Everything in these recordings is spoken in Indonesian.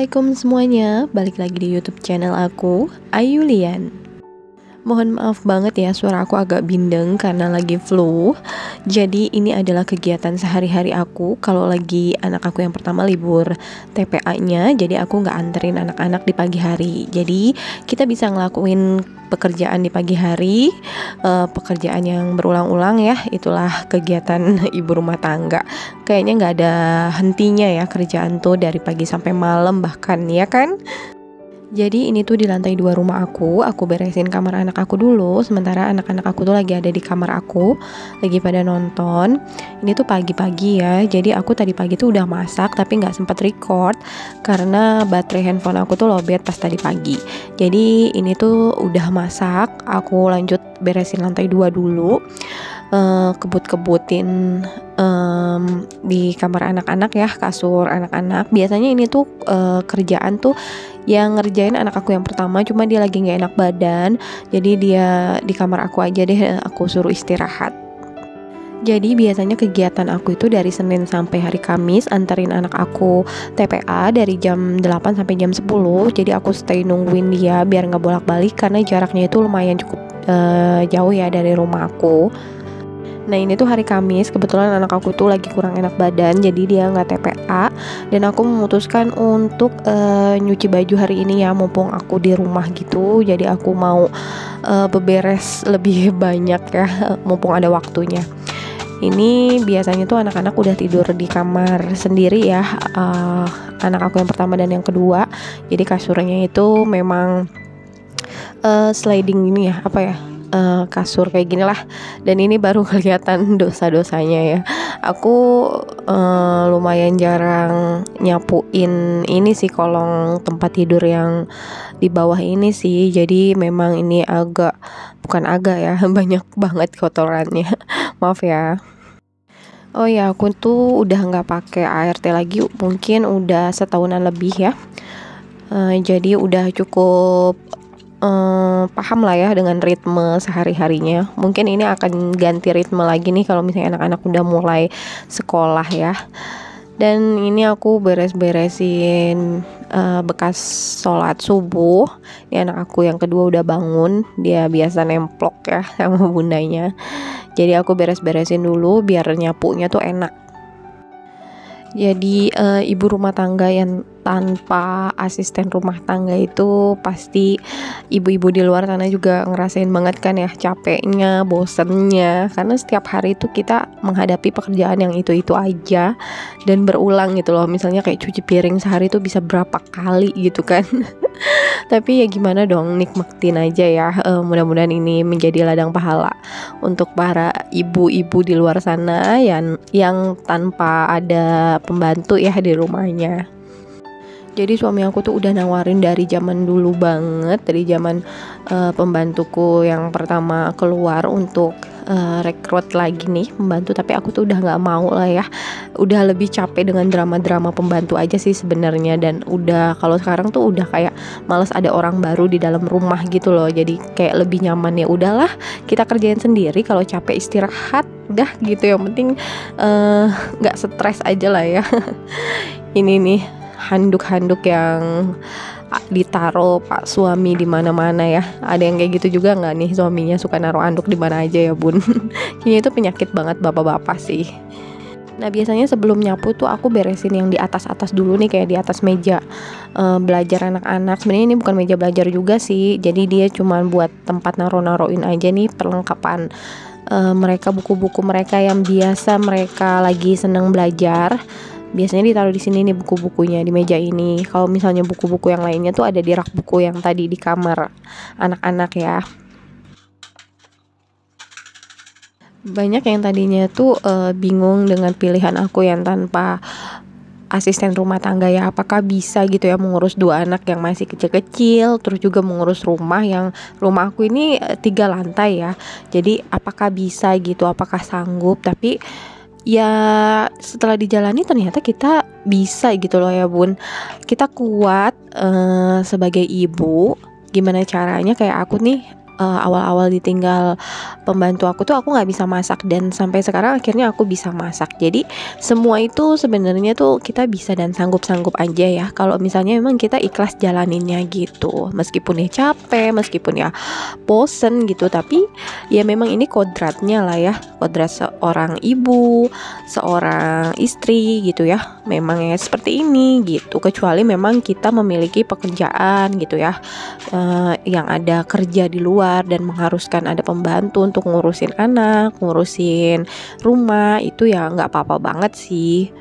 Assalamualaikum semuanya, balik lagi di YouTube channel aku, Ayulian. Mohon maaf banget ya, suara aku agak bindeng karena lagi flu. Jadi ini adalah kegiatan sehari-hari aku kalau lagi anak aku yang pertama libur TPA-nya. Jadi aku nggak anterin anak-anak di pagi hari. Jadi kita bisa ngelakuin pekerjaan di pagi hari, pekerjaan yang berulang-ulang ya. Itulah kegiatan ibu rumah tangga. Kayaknya nggak ada hentinya ya kerjaan tuh dari pagi sampai malam bahkan, ya kan? Jadi ini tuh di lantai 2 rumah aku beresin kamar anak aku dulu. Sementara anak-anak aku tuh lagi ada di kamar aku, lagi pada nonton. Ini tuh pagi-pagi ya, jadi aku tadi pagi tuh udah masak tapi nggak sempet record karena baterai handphone aku tuh lowbat pas tadi pagi. Jadi ini tuh udah masak, aku lanjut beresin lantai 2 dulu, kebut-kebutin di kamar anak-anak ya, kasur anak-anak. Biasanya ini tuh kerjaan tuh yang ngerjain anak aku yang pertama, cuma dia lagi nggak enak badan, jadi dia di kamar aku aja deh, aku suruh istirahat. Jadi biasanya kegiatan aku itu dari Senin sampai hari Kamis anterin anak aku TPA dari jam 8 sampai jam 10. Jadi aku stay nungguin dia biar nggak bolak-balik karena jaraknya itu lumayan cukup jauh ya dari rumah aku. Nah ini tuh hari Kamis, kebetulan anak aku tuh lagi kurang enak badan, jadi dia nggak TPA. Dan aku memutuskan untuk nyuci baju hari ini ya, mumpung aku di rumah gitu. Jadi aku mau beberes lebih banyak ya, mumpung ada waktunya. Ini biasanya tuh anak-anak udah tidur di kamar sendiri ya, anak aku yang pertama dan yang kedua. Jadi kasurnya itu memang sliding ini ya, apa ya, kasur kayak gini lah. Dan ini baru kelihatan dosa-dosanya ya. Aku lumayan jarang nyapuin ini sih, kolong tempat tidur yang di bawah ini sih. Jadi memang ini bukan agak ya, banyak banget kotorannya. Maaf ya. Oh ya, aku tuh udah nggak pakai ART lagi, mungkin udah setahunan lebih ya. Jadi udah cukup paham lah ya dengan ritme sehari-harinya. Mungkin ini akan ganti ritme lagi nih kalau misalnya anak-anak udah mulai sekolah ya. Dan ini aku beres-beresin bekas sholat subuh. Ini anak aku yang kedua udah bangun, dia biasa nemplok ya sama bundanya. Jadi aku beres-beresin dulu biar nyapunya tuh enak. Jadi ibu rumah tangga yang tanpa asisten rumah tangga itu pasti ibu-ibu di luar sana juga ngerasain banget kan ya, capeknya, bosennya, karena setiap hari itu kita menghadapi pekerjaan yang itu-itu aja dan berulang gitu loh. Misalnya kayak cuci piring sehari itu bisa berapa kali gitu kan. Tapi ya gimana dong, nikmatin aja ya. Mudah-mudahan ini menjadi ladang pahala untuk para ibu-ibu di luar sana yang tanpa ada pembantu ya di rumahnya. Jadi suami aku tuh udah nawarin dari zaman dulu banget, dari zaman pembantuku yang pertama keluar untuk rekrut lagi nih pembantu. Tapi aku tuh udah nggak mau lah ya, udah lebih capek dengan drama-drama pembantu aja sih sebenarnya. Dan udah, kalau sekarang tuh udah kayak males ada orang baru di dalam rumah gitu loh. Jadi kayak lebih nyaman ya udahlah kita kerjain sendiri, kalau capek istirahat udah gitu. Yang penting nggak stres aja lah ya. Ini nih handuk-handuk yang ditaruh Pak suami di mana-mana ya. Ada yang kayak gitu juga nggak nih, suaminya suka naruh handuk di mana aja ya bun? Kayaknya itu penyakit banget bapak-bapak sih. Nah biasanya sebelum nyapu tuh aku beresin yang di atas-atas dulu nih, kayak di atas meja belajar anak-anak. Sebenarnya ini bukan meja belajar juga sih, jadi dia cuma buat tempat naruh-naruhin aja nih perlengkapan mereka, buku-buku mereka yang biasa mereka lagi seneng belajar. Biasanya ditaruh di sini nih buku-bukunya, di meja ini. Kalau misalnya buku-buku yang lainnya tuh ada di rak buku yang tadi di kamar anak-anak ya. Banyak yang tadinya tuh bingung dengan pilihan aku yang tanpa asisten rumah tangga ya, apakah bisa gitu ya mengurus 2 anak yang masih kecil-kecil, terus juga mengurus rumah aku ini 3 lantai ya. Jadi apakah bisa gitu, apakah sanggup? Tapi ya setelah dijalani ternyata kita bisa gitu loh ya bun. Kita kuat sebagai ibu. Gimana caranya, kayak aku nih awal-awal ditinggal pembantu aku tuh aku nggak bisa masak, dan sampai sekarang akhirnya aku bisa masak. Jadi semua itu sebenarnya tuh kita bisa dan sanggup-sanggup aja ya, kalau misalnya memang kita ikhlas jalaninnya gitu, meskipun ya capek, meskipun ya bosen gitu, tapi ya memang ini kodratnya lah ya, kodrat seorang ibu, seorang istri gitu ya, memang ya seperti ini gitu. Kecuali memang kita memiliki pekerjaan gitu ya, yang ada kerja di luar dan mengharuskan ada pembantu untuk ngurusin anak, ngurusin rumah, itu ya nggak apa-apa banget sih.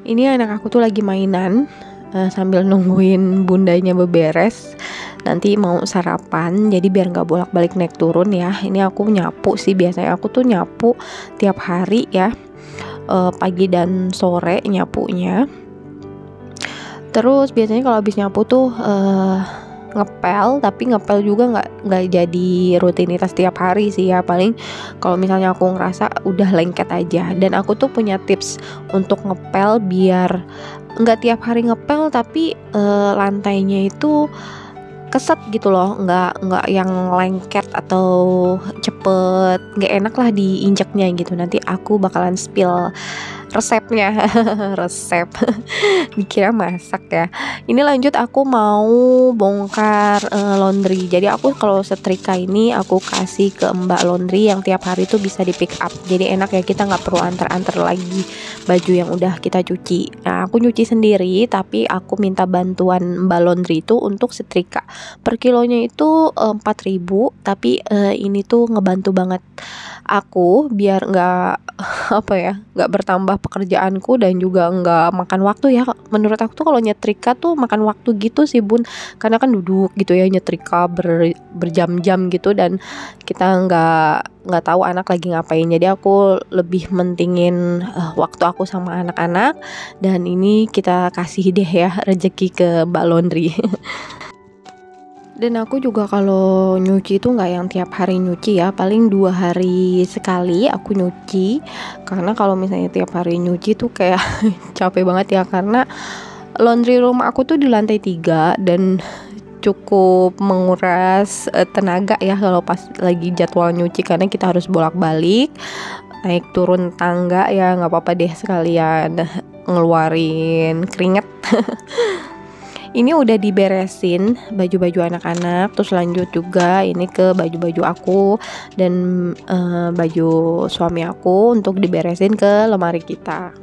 Ini anak aku tuh lagi mainan sambil nungguin bundanya beberes, nanti mau sarapan, jadi biar nggak bolak-balik naik turun ya. Ini aku nyapu sih, biasanya aku tuh nyapu tiap hari ya, pagi dan sore nyapunya. Terus biasanya kalau habis nyapu tuh ngepel, tapi ngepel juga nggak jadi rutinitas tiap hari sih ya, paling kalau misalnya aku ngerasa udah lengket aja. Dan aku tuh punya tips untuk ngepel biar nggak tiap hari ngepel, tapi lantainya itu keset gitu loh, nggak yang lengket atau cepet nggak enak lah diinjeknya gitu. Nanti aku bakalan spill resepnya. Resep dikira masak ya. Ini lanjut, aku mau bongkar laundry. Jadi aku kalau setrika ini aku kasih ke mbak laundry yang tiap hari tuh bisa di pick up, jadi enak ya, kita nggak perlu antar-antar lagi baju yang udah kita cuci. Nah aku nyuci sendiri, tapi aku minta bantuan mbak laundry itu untuk setrika. Per kilonya itu 4.000, tapi ini tuh ngebantu banget aku biar nggak apa ya, nggak bertambah pekerjaanku dan juga nggak makan waktu ya. Menurut aku tuh kalau nyetrika tuh makan waktu gitu sih bun, karena kan duduk gitu ya nyetrika berjam-jam gitu, dan kita nggak tahu anak lagi ngapain. Jadi aku lebih mentingin waktu aku sama anak-anak, dan ini kita kasih deh ya rezeki ke mbak laundry. Dan aku juga kalau nyuci itu nggak yang tiap hari nyuci ya, paling 2 hari sekali aku nyuci. Karena kalau misalnya tiap hari nyuci tuh kayak capek banget ya, karena laundry rumah aku tuh di lantai 3 dan cukup menguras tenaga ya kalau pas lagi jadwal nyuci, karena kita harus bolak-balik naik turun tangga ya. Nggak apa-apa deh sekalian ngeluarin keringet. Ini udah diberesin baju-baju anak-anak, terus lanjut juga ini ke baju-baju aku dan baju suami aku untuk diberesin ke lemari kita.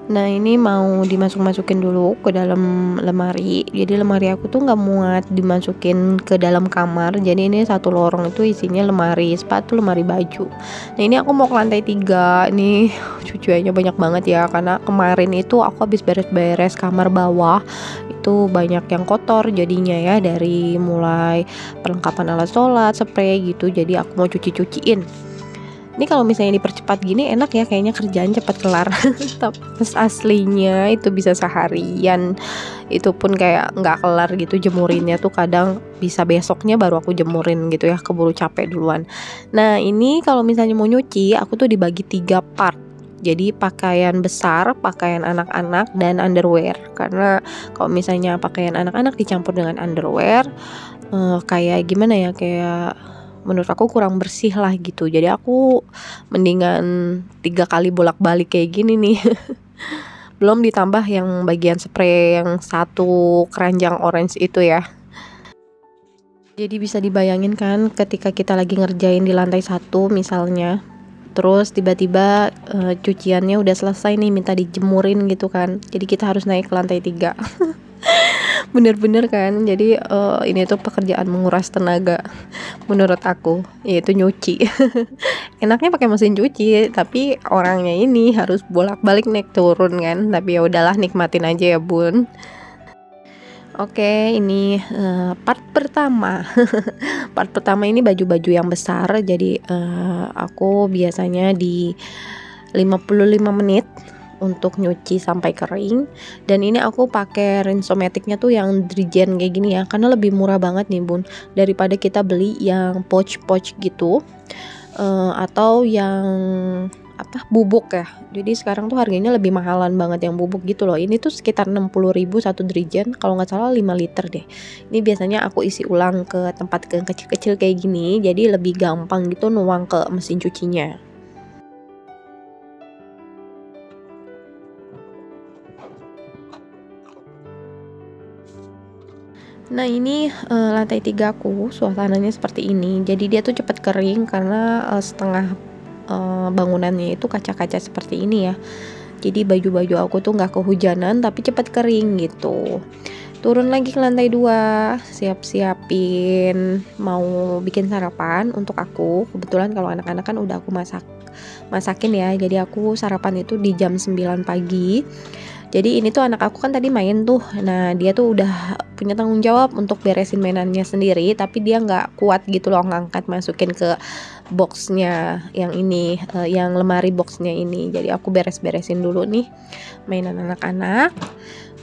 Nah ini mau dimasuk-masukin dulu ke dalam lemari. Jadi lemari aku tuh nggak muat dimasukin ke dalam kamar. Jadi ini satu lorong itu isinya lemari sepatu, lemari baju. Nah ini aku mau ke lantai 3. Nih cuciannya banyak banget ya, karena kemarin itu aku habis beres-beres kamar bawah. Itu banyak yang kotor jadinya ya, dari mulai perlengkapan alat sholat, spray gitu. Jadi aku mau cuci-cuciin. Ini kalau misalnya dipercepat gini enak ya, kayaknya kerjaan cepat kelar. Tapi pas aslinya itu bisa seharian, itu pun kayak nggak kelar gitu jemurinnya tuh, kadang bisa besoknya baru aku jemurin gitu ya, keburu capek duluan. Nah ini kalau misalnya mau nyuci aku tuh dibagi 3 part. Jadi pakaian besar, pakaian anak-anak, dan underwear. Karena kalau misalnya pakaian anak-anak dicampur dengan underwear, kayak gimana ya, kayak menurut aku kurang bersih lah gitu. Jadi aku mendingan 3 kali bolak-balik kayak gini nih. Belum ditambah yang bagian spray yang satu keranjang orange itu ya. Jadi bisa dibayangin kan ketika kita lagi ngerjain di lantai 1 misalnya, terus tiba-tiba cuciannya udah selesai nih, minta dijemurin gitu kan. Jadi kita harus naik ke lantai 3. Bener-bener kan. Jadi ini tuh pekerjaan menguras tenaga menurut aku, yaitu nyuci. Enaknya pakai mesin cuci, tapi orangnya ini harus bolak-balik naik turun kan. Tapi ya udahlah, nikmatin aja ya bun. Oke, ini part pertama. Part pertama ini baju-baju yang besar. Jadi aku biasanya di 55 menit untuk nyuci sampai kering. Dan ini aku pakai Rinsomatic-nya tuh yang Drigen kayak gini ya, karena lebih murah banget nih bun, daripada kita beli yang pouch gitu, atau yang bubuk ya. Jadi sekarang tuh harganya lebih mahalan banget yang bubuk gitu loh. Ini tuh sekitar 60.000 satu dirijen, kalau nggak salah 5 liter deh. Ini biasanya aku isi ulang ke tempat yang kecil-kecil kayak gini, jadi lebih gampang gitu nuang ke mesin cucinya. Nah ini lantai 3 aku, suasananya seperti ini. Jadi dia tuh cepat kering karena setengah bangunannya itu kaca-kaca seperti ini ya. Jadi baju-baju aku tuh nggak kehujanan tapi cepat kering gitu. Turun lagi ke lantai 2, siap-siapin mau bikin sarapan untuk aku. Kebetulan kalau anak-anak kan udah aku masakin ya. Jadi aku sarapan itu di jam 9 pagi. Jadi ini tuh anak aku kan tadi main tuh. Nah dia tuh udah punya tanggung jawab untuk beresin mainannya sendiri, tapi dia nggak kuat gitu loh ngangkat masukin ke boxnya yang ini, yang lemari boxnya ini. Jadi aku beres-beresin dulu nih mainan anak-anak.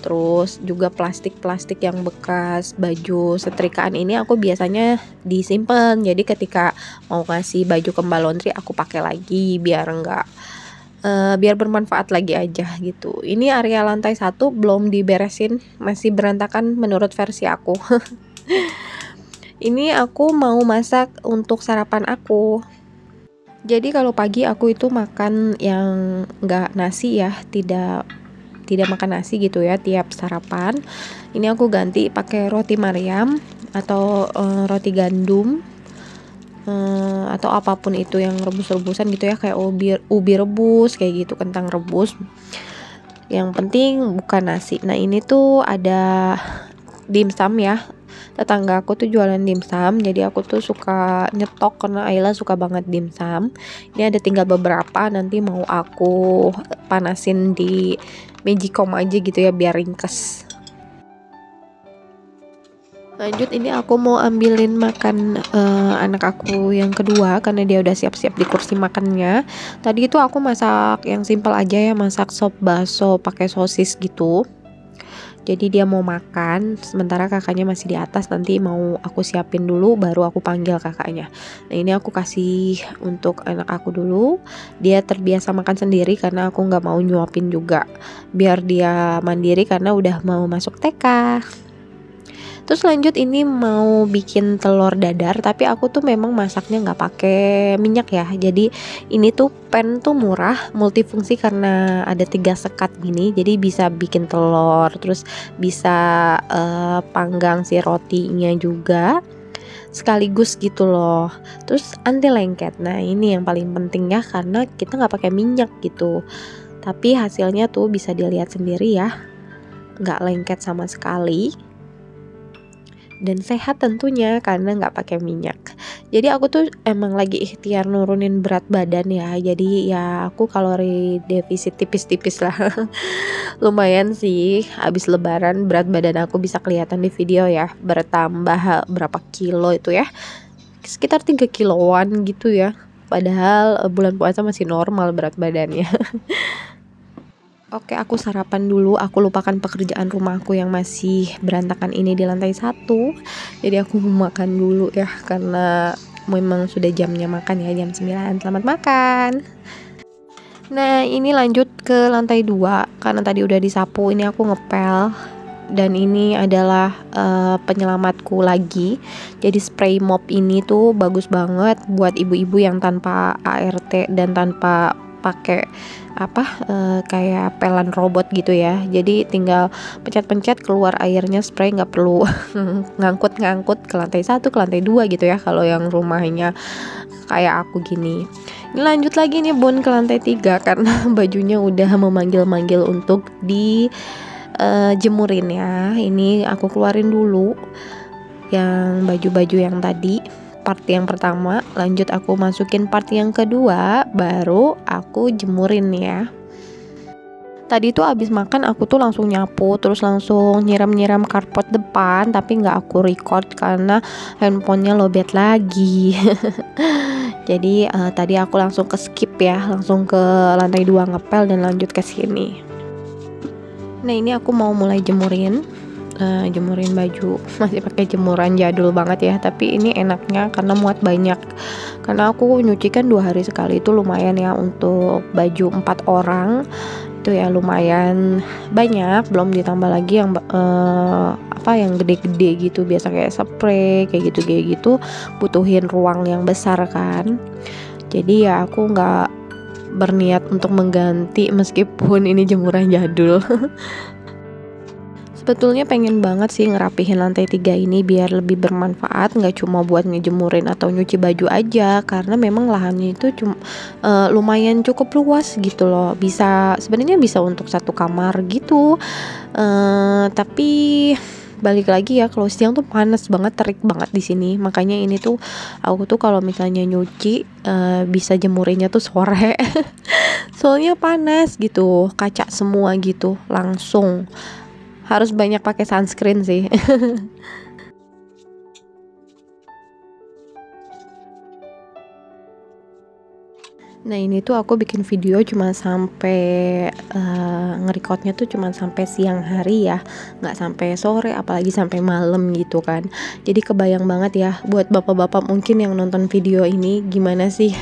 Terus juga plastik-plastik yang bekas baju setrikaan ini aku biasanya disimpan. Jadi ketika mau ngasih baju ke Mbak Laundry aku pakai lagi biar bermanfaat lagi aja gitu. Ini area lantai 1 belum diberesin, masih berantakan menurut versi aku. Ini aku mau masak untuk sarapan aku. Jadi kalau pagi aku itu makan yang nggak nasi ya, tidak makan nasi gitu ya tiap sarapan. Ini aku ganti pakai roti Mariam atau roti gandum. Atau apapun itu yang rebus-rebusan gitu ya, kayak ubi rebus kayak gitu, kentang rebus, yang penting bukan nasi. Nah ini tuh ada dimsum ya, tetangga aku tuh jualan dimsum, jadi aku tuh suka nyetok karena Ayla suka banget dimsum. Ini ada tinggal beberapa, nanti mau aku panasin di Magicom aja gitu ya biar ringkes. Lanjut, ini aku mau ambilin makan anak aku yang kedua karena dia udah siap-siap di kursi makannya. Tadi itu aku masak yang simpel aja ya, masak sop bakso pakai sosis gitu. Jadi dia mau makan, sementara kakaknya masih di atas, nanti mau aku siapin dulu baru aku panggil kakaknya. Nah ini aku kasih untuk anak aku dulu, dia terbiasa makan sendiri karena aku nggak mau nyuapin juga, biar dia mandiri karena udah mau masuk TK. Terus lanjut ini mau bikin telur dadar, tapi aku tuh memang masaknya nggak pakai minyak ya. Jadi ini tuh pan tuh murah, multifungsi karena ada 3 sekat gini. Jadi bisa bikin telur, terus bisa panggang si rotinya juga sekaligus gitu loh. Terus anti lengket. Nah ini yang paling penting ya, karena kita nggak pakai minyak gitu. Tapi hasilnya tuh bisa dilihat sendiri ya, nggak lengket sama sekali. Dan sehat tentunya karena nggak pakai minyak. Jadi aku tuh emang lagi ikhtiar nurunin berat badan ya. Jadi ya aku kalori defisit tipis-tipis lah. Lumayan sih, habis lebaran berat badan aku bisa kelihatan di video ya, bertambah berapa kilo itu ya, sekitar 3 kiloan gitu ya. Padahal bulan puasa masih normal berat badannya. Oke, aku sarapan dulu. Aku lupakan pekerjaan rumahku yang masih berantakan ini di lantai 1. Jadi aku mau makan dulu ya, karena memang sudah jamnya makan ya, jam 9. Selamat makan. Nah ini lanjut ke lantai 2, karena tadi udah disapu, ini aku ngepel. Dan ini adalah penyelamatku lagi. Jadi spray mop ini tuh bagus banget buat ibu-ibu yang tanpa ART dan tanpa pakai kayak pelan robot gitu ya. Jadi tinggal pencet-pencet keluar airnya, spray, nggak perlu ngangkut-ngangkut ke lantai 1 ke lantai 2 gitu ya kalau yang rumahnya kayak aku gini. Ini lanjut lagi nih Bon ke lantai 3 karena bajunya udah memanggil-manggil untuk di jemurin ya. Ini aku keluarin dulu yang baju-baju yang tadi, part yang pertama. Lanjut aku masukin part yang kedua, baru aku jemurin ya. Tadi tuh abis makan aku tuh langsung nyapu, terus langsung nyiram-nyiram karpet depan, tapi nggak aku record karena handphonenya lowbat lagi. Jadi tadi aku langsung ke skip ya, langsung ke lantai 2 ngepel dan lanjut ke sini. Nah ini aku mau mulai jemurin. jemurin baju. Masih pakai jemuran jadul banget ya, tapi ini enaknya karena muat banyak. Karena aku nyuci kan 2 hari sekali, itu lumayan ya untuk baju 4 orang. Itu ya lumayan banyak, belum ditambah lagi yang yang gede-gede gitu, biasa kayak spray kayak gitu butuhin ruang yang besar kan. Jadi ya aku nggak berniat untuk mengganti meskipun ini jemuran jadul. Sebetulnya pengen banget sih ngerapihin lantai 3 ini biar lebih bermanfaat, nggak cuma buat ngejemurin atau nyuci baju aja, karena memang lahannya itu lumayan cukup luas gitu loh. Sebenarnya bisa untuk 1 kamar gitu. Tapi balik lagi ya, kalau siang tuh panas banget, terik banget di sini. Makanya ini tuh aku tuh kalau misalnya nyuci bisa jemurinnya tuh sore. Soalnya panas gitu, kaca semua gitu langsung. Harus banyak pakai sunscreen sih. Nah ini tuh aku bikin video cuma sampai ngerecordnya tuh cuma sampai siang hari ya, nggak sampai sore, apalagi sampai malam gitu kan. Jadi kebayang banget ya buat bapak-bapak mungkin yang nonton video ini, gimana sih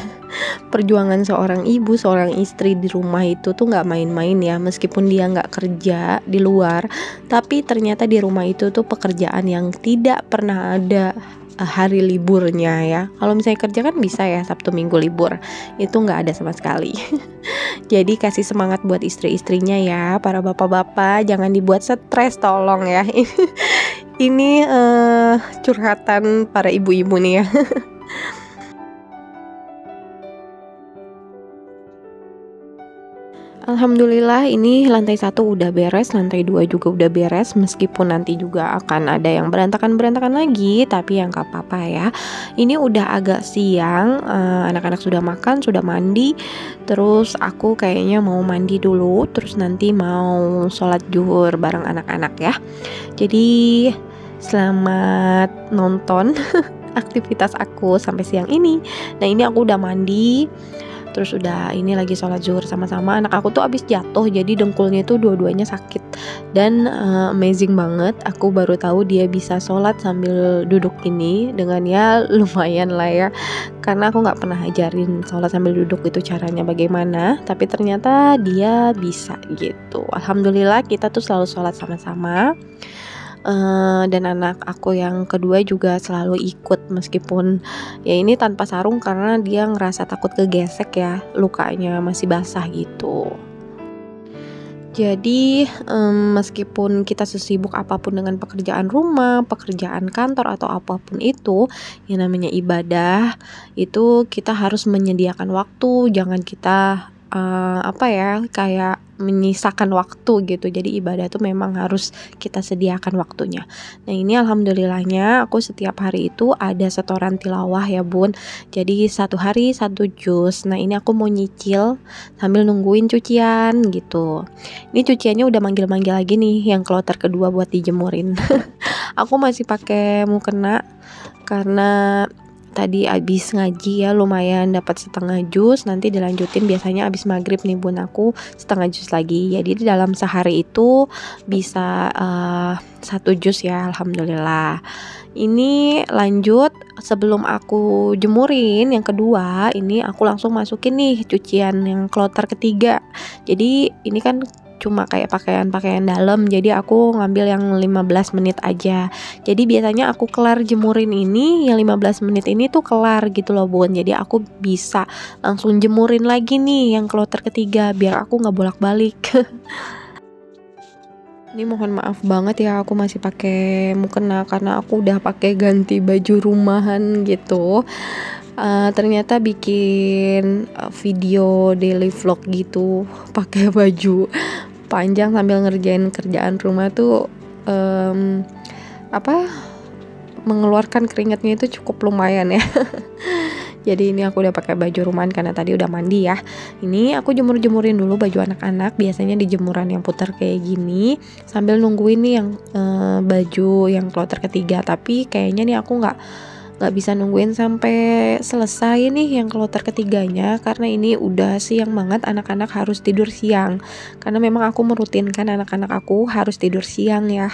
perjuangan seorang ibu, seorang istri di rumah itu tuh nggak main-main ya. Meskipun dia nggak kerja di luar, tapi ternyata di rumah itu tuh pekerjaan yang tidak pernah ada hari liburnya ya. Kalau misalnya kerja kan bisa ya Sabtu Minggu libur, itu nggak ada sama sekali. Jadi kasih semangat buat istri-istrinya ya, para bapak-bapak, jangan dibuat stres tolong ya. Ini curhatan para ibu-ibu nih ya. Alhamdulillah ini lantai 1 udah beres, lantai 2 juga udah beres. Meskipun nanti juga akan ada yang berantakan-berantakan lagi, tapi yang gak apa-apa ya. Ini udah agak siang, anak-anak sudah makan, sudah mandi. Terus aku kayaknya mau mandi dulu, terus nanti mau sholat zuhur bareng anak-anak ya. Jadi selamat nonton aktivitas aku sampai siang ini. Nah ini aku udah mandi, terus udah ini lagi sholat zuhur sama-sama. Anak aku tuh abis jatuh, jadi dengkulnya tuh dua-duanya sakit. Dan amazing banget, aku baru tahu dia bisa sholat sambil duduk ini, dengan ya lumayan lah ya, karena aku nggak pernah ajarin sholat sambil duduk itu caranya bagaimana, tapi ternyata dia bisa gitu. Alhamdulillah kita tuh selalu sholat sama-sama. Dan anak aku yang kedua juga selalu ikut, meskipun ya ini tanpa sarung karena dia ngerasa takut kegesek ya, lukanya masih basah gitu. Jadi meskipun kita sesibuk apapun dengan pekerjaan rumah, pekerjaan kantor atau apapun itu, yang namanya ibadah itu kita harus menyediakan waktu. Jangan kita kayak menyisakan waktu gitu. Jadi ibadah tuh memang harus kita sediakan waktunya. Nah ini alhamdulillahnya aku setiap hari itu ada setoran tilawah ya bun. Jadi 1 hari 1 juz. Nah ini aku mau nyicil sambil nungguin cucian gitu. Ini cuciannya udah manggil-manggil lagi nih, yang kloter kedua buat dijemurin. Aku masih pakai mukena karena tadi abis ngaji ya, lumayan dapat setengah juz. Nanti dilanjutin biasanya abis maghrib nih bun, aku setengah juz lagi. Jadi dalam sehari itu bisa 1 juz ya, alhamdulillah. Ini lanjut, sebelum aku jemurin yang kedua, ini aku langsung masukin nih cucian yang kloter ketiga. Jadi ini kan cuma kayak pakaian dalam, jadi aku ngambil yang 15 menit aja. Jadi biasanya aku kelar jemurin ini, yang 15 menit ini tuh kelar gitu loh bun. Jadi aku bisa langsung jemurin lagi nih yang kloter ketiga, biar aku gak bolak-balik. Ini mohon maaf banget ya, aku masih pakai mukena karena aku udah pakai ganti baju rumahan gitu. Ternyata bikin video daily vlog gitu pakai baju panjang sambil ngerjain kerjaan rumah tuh mengeluarkan keringatnya itu cukup lumayan ya. Jadi ini aku udah pakai baju rumahan karena tadi udah mandi ya. Ini aku jemur-jemurin dulu baju anak-anak, biasanya di jemuran yang putar kayak gini, sambil nungguin nih yang baju yang kloter ketiga. Tapi kayaknya nih aku nggak bisa nungguin sampai selesai nih yang kloter ketiganya, karena ini udah siang banget, anak-anak harus tidur siang. Karena memang aku merutinkan anak-anak aku harus tidur siang ya.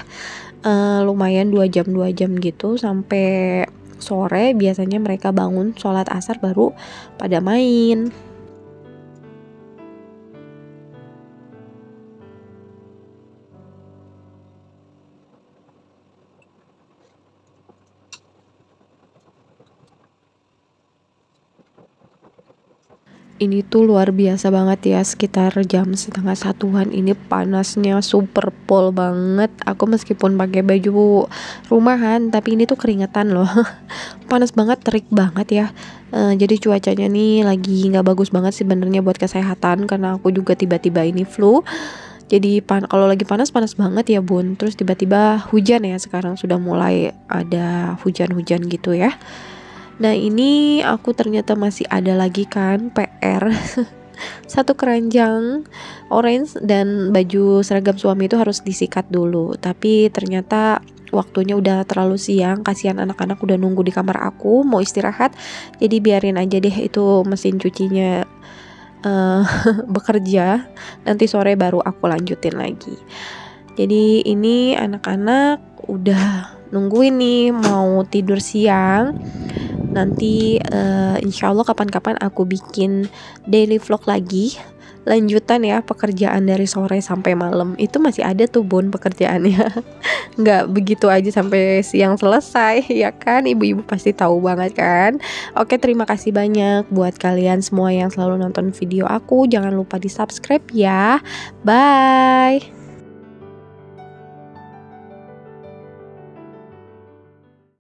lumayan 2 jam gitu sampai sore. Biasanya mereka bangun sholat asar baru pada main. Ini tuh luar biasa banget ya, sekitar jam setengah satuan ini panasnya super pol banget. Aku meskipun pakai baju rumahan tapi ini tuh keringetan loh. Panas banget, terik banget ya. Jadi cuacanya nih lagi nggak bagus banget sebenarnya buat kesehatan, karena aku juga tiba-tiba ini flu. Jadi kalau lagi panas banget ya bun. Terus tiba-tiba hujan ya, sekarang sudah mulai ada hujan-hujan gitu ya. Nah ini aku ternyata masih ada lagi kan PR. Satu keranjang orange dan baju seragam suami itu harus disikat dulu. Tapi ternyata waktunya udah terlalu siang, kasihan anak-anak udah nunggu di kamar aku mau istirahat. Jadi biarin aja deh itu mesin cucinya bekerja. Nanti sore baru aku lanjutin lagi. Jadi ini anak-anak udah nungguin nih mau tidur siang. Nanti insya Allah kapan-kapan aku bikin daily vlog lagi, lanjutan ya pekerjaan dari sore sampai malam. Itu masih ada tuh bun pekerjaannya. Nggak begitu aja sampai siang selesai ya kan, ibu-ibu pasti tahu banget kan. Oke, terima kasih banyak buat kalian semua yang selalu nonton video aku. Jangan lupa di subscribe ya. Bye.